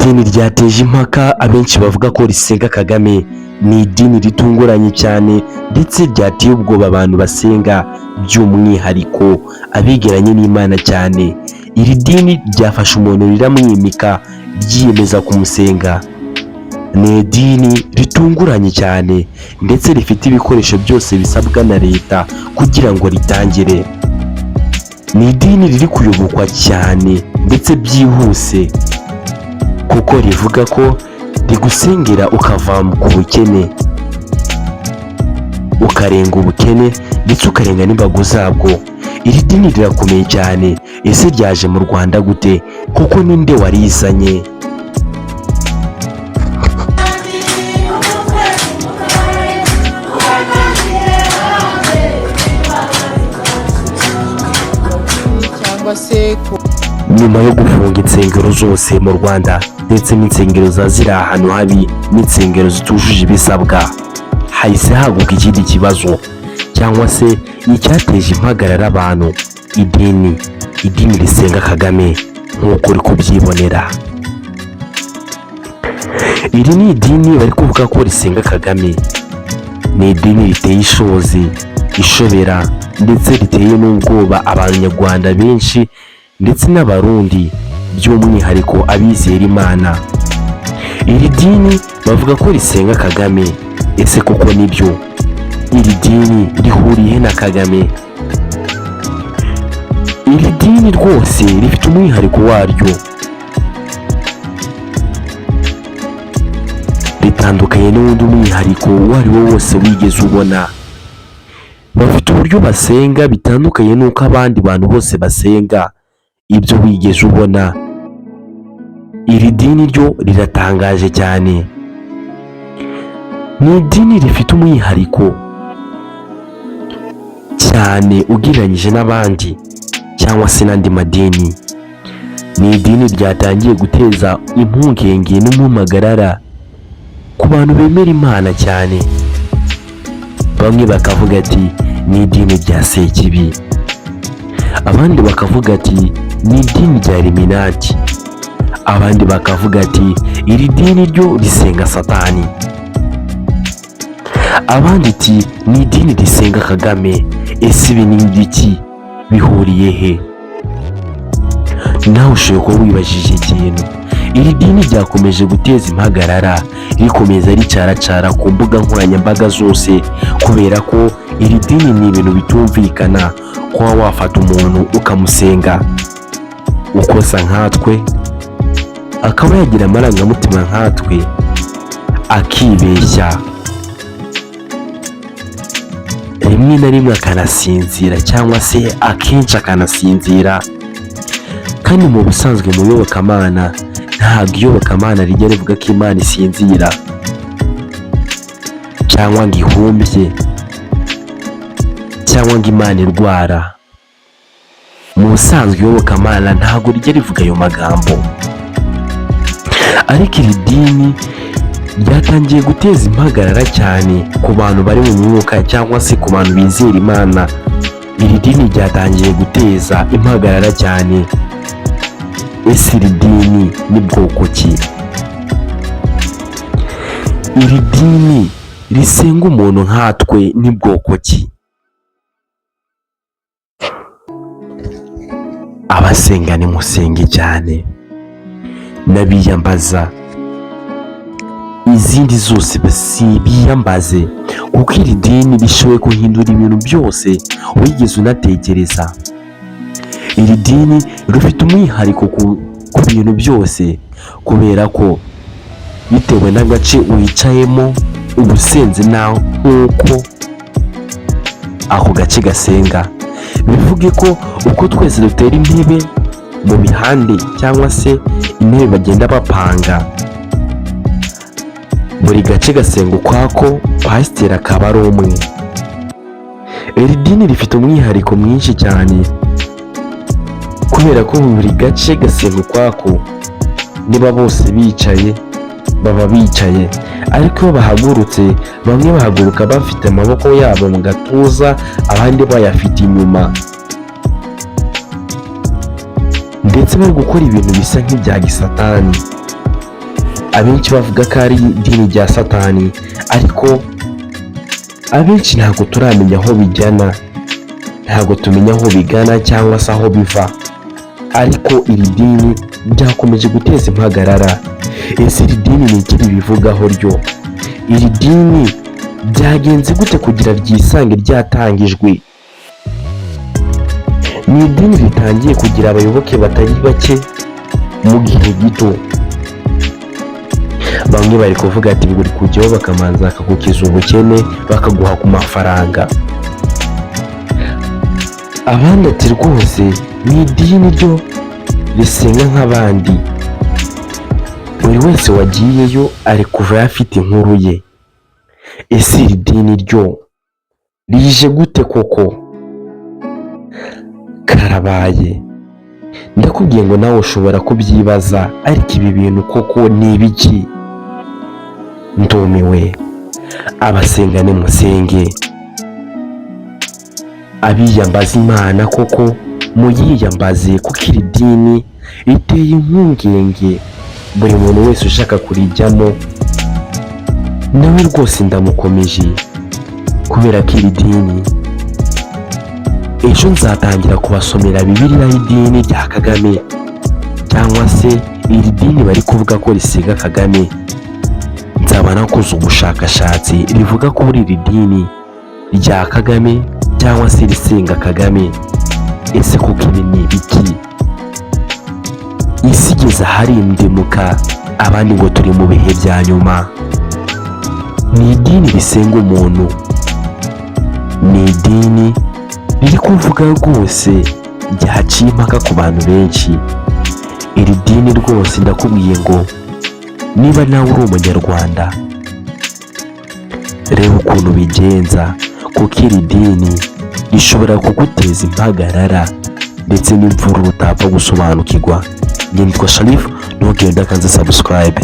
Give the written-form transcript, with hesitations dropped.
idini ryateje impaka abenshi bavuga ko risenga Kagame. Ni idini ritunguranye cyane ndetse ryateye ubwoba abantu basenga, by'umwihariko abegeranye n'Imana cyane. Iri dini ryafashe umuntu riramwimika ryiyemeza kumusenga. Ni idini ritunguranye cyane ndetse rifite ibikoresho byose bisabwa na leta kugira ngo ritangire. Ni idini riri kuyobokwa cyane ndetse byihuse, kuko rivuga ko rigusengera ukava ku bukene, ukarenga ubukene ndetse ukarenga n'imbago zabwo. Iri dini rirakomeye cyane. Ese ryaje mu Rwanda gute? Kuko ninde warizanye? Nyuma yo gufunga insengero zose mu Rwanda ndetse n'insengero ziri ahantu habi n'insengero zitujuje ibisabwa, hahise haguka ikindi kibazo cyangwa se icyateje impagarara abantu: idini risenga Kagame nk'uko uri kubyibonera. Iri ni idini bari kuvuga ko risenga Kagame. Ni idini riteye ishozi, ishobera ndetse riteye n'ubwoba abanyarwanda benshi ndetse n'abarundi, by'umwihariko abizera Imana. Iri dini bavuga ko risenga Kagame. Ese koko nibyo? Iri dini rihuriye na Kagame? Iri dini rwose rifite umwihariko waryo, ritandukanye n'undi umwihariko uwo ari wo wose wigeze ubona. Bafite uburyo basenga bitandukanye n'uko abandi bantu bose basenga ibyo wigeze ubona. Iri dini ryo riratangaje cyane. Ni idini rifite umwihariko cyane ugereranyije n'abandi cyangwa se n'andi madini. Ni idini ryatangiye guteza impungenge n'umumagarara ku bantu bemera Imana cyane. Bamwe bakavuga ati ni idini rya Sekibi, abandi bakavuga ati ni idini rya Illuminati, abandi bakavuga ati iri dini ryo risenga Satani, abandi ati ni idini risenga Kagame. Ese ibi ni ibiki? Bihuriye he? Nawe ushobora kuba wibajije ikintu. Iri dini ryakomeje guteza impagarara, rikomeza ricaracara ku mbuga nkoranyambaga zose, kubera ko iri dini ni ibintu bitumvikana kuba wafata umuntu ukamusenga ukosa nkatwe, akaba yagira amarangamutima nkatwe, akibeshya, rimwe na rimwe akanasinzira cyangwa se akenshi akanasinzira. Kandi mu busanzwe mu iyobokamana ntabwo iyobokamana rijya rivuga ko Imana isinzira cyangwa ngo ihumbye cyangwa ngo Imana irwara. Mu busanzwe iyobokamana ntabwo rijya rivuga ayo magambo. Ariko iri dini ryatangiye guteza impagarara cyane ku bantu bari mu mwuka cyangwa se ku bantu bizera Imana. Iri dini ryatangiye guteza impagarara cyane. Ese iri dini ni bwoko ki? Iri dini risenga umuntu nkatwe ni bwoko ki? Abasenga nimusenge cyane, n'abiyambaza izindi zose biyambaze, kuko iri dini rishoboye guhindura ibintu byose wigeze unatekereza. Iri dini rifite umwihariko ku bintu byose, kubera ko bitewe n'agace wicayemo uba usenze naho nk'uko ako gace gasenga. Bivuge ko uko twese dutera intebe mu bihande cyangwa se intebe bagenda bapanga, buri gace gasenga ukwako, pasiteri akaba ari umwe. Iri dini rifite umwihariko mwinshi cyane, kubera ko buri gace gasenga ukwako. Niba bose bicaye baba bicaye, ariko iyo bahagurutse bamwe bahaguruka bafite amaboko yabo mu gatuza, abandi bayafite inyuma, ndetse bari gukora ibintu bisa nk'ibya gisatani. abenshi bavuga ko ari idini rya Satani, ariko abenshi ntabwo turamenya aho bijyana, ntabwo tumenya aho bigana cyangwa se aho biva, ariko iri dini ryakomeje guteza impagarara. Ese iri dini ni iki ribivugaho ryo? Iri dini byagenze gute kugira ryisange ryatangijwe? Ni idini ritangiye kugira abayoboke batari bake mu gihe gito. Bamwe bari kuvuga ati ngo uri kujyaho bakamanza bakagukiza ubukene, bakaguha ku mafaranga. Abandi ati rwose ni idini ryo risenga nk'abandi, buri wese wagiyeyo ari kuva afite inkuru ye. Ese iri dini ryo rije gute koko? Karabaye, ndakubwiye ngo nawe ushobora kubyibaza, ariko ibi bintu koko ni ibiki? Ndumiwe. Abasenga nimusenge, abiyambaza Imana koko muyiyambaze, kuko iri dini riteye impungenge. Buri muntu wese ushaka kurijyamo nawe rwose ndamukomeje, kubera ko iri dini ejo nzatangira kubasomera Bibiliya y'idini rya Kagame, cyangwa se iri dini bari kuvuga ko risenga Kagame. Nzaba nakoze ubushakashatsi rivuga ko muri iri dini rya Kagame cyangwa se risenga Kagame. Ese kuko ibi ni ibiki? Isi igeze aharindimuka, abandi ngo turi mu bihe bya nyuma. Ni idini risenga umuntu, ni idini riri kuvuga rwose ryaciye impaka ku bantu benshi. Iri dini rwose ndakubwiye ngo niba nawe uri umunyarwanda, reba ukuntu bigenza, kuko iri dini rishobora kuguteza impagarara ndetse n'imvururu utapfa gusobanukirwa. Njye nitwa Sharif, ntugende udakanze subscribe.